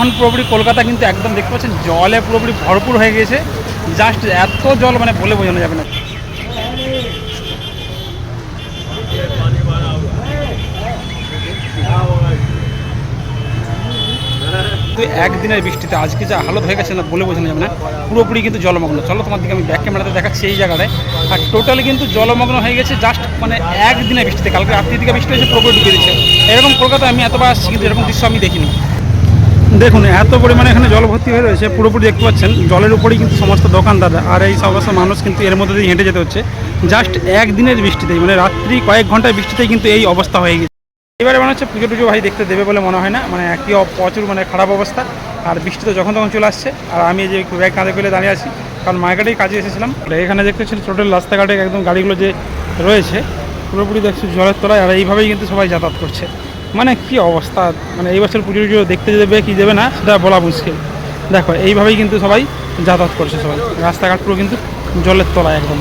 এখন পুরোপুরি কলকাতা কিন্তু একদম দেখতে পাচ্ছেন জলে পুরোপুরি ভরপুর হয়ে গেছে। জাস্ট এত জল মানে বলে বোঝানো যাবে না। তো একদিনের বৃষ্টিতে আজকে যা হালত হয়ে গেছে না বলে বোঝানো যাবে না, পুরোপুরি কিন্তু জলমগ্ন। চলো তোমার দিকে আমি ব্যাক ক্যামেরাতে দেখাচ্ছি এই জায়গাটায়। আর টোটালি কিন্তু জলমগ্ন হয়ে গেছে জাস্ট মানে একদিনের বৃষ্টিতে। কালকে রাত্রির দিকে বৃষ্টি হয়েছে, পুরোপুরি ঢুকে দিচ্ছে। এরকম কলকাতায় আমি এতবার আসছি কিন্তু এরকম দৃশ্য আমি দেখিনি। দেখুন এত পরিমাণে এখানে জল ভর্তি হয়ে রয়েছে, পুরোপুরি দেখতে পাচ্ছেন জলের উপরেই কিন্তু সমস্ত দোকানদার আর এই সমস্ত মানুষ কিন্তু এর মধ্যে দিয়ে হেঁটে যেতে হচ্ছে জাস্ট একদিনের বৃষ্টিতেই। মানে রাত্রি কয়েক ঘন্টার বৃষ্টিতেই কিন্তু এই অবস্থা হয়ে গেছে। এবারে মনে হচ্ছে পুজো টুজো ভাই দেখতে দেবে বলে মনে হয় না, মানে একই প্রচুর মানে খারাপ অবস্থা। আর বৃষ্টি তো যখন তখন চলে আসছে। আর আমি যে ব্যাগ কাঁধে ফেলে দাঁড়িয়ে আছি, কারণ মার্কেটেই কাজে এসেছিলাম। এখানে দেখতে পাচ্ছেন টোটাল রাস্তাঘাটে একদম গাড়িগুলো যে রয়েছে পুরোপুরি দেখছি জলের তলায়। আর এইভাবেই কিন্তু সবাই যাতায়াত করছে। মানে কি অবস্থা, মানে এই বছর পুজো টুজো দেখতে দেবে কি দেবে না সেটা বলা মুশকিল। দেখো এইভাবেই কিন্তু সবাই যাতায়াত করছে, সবাই রাস্তাঘাট পুরো কিন্তু জলের তলায় একদম।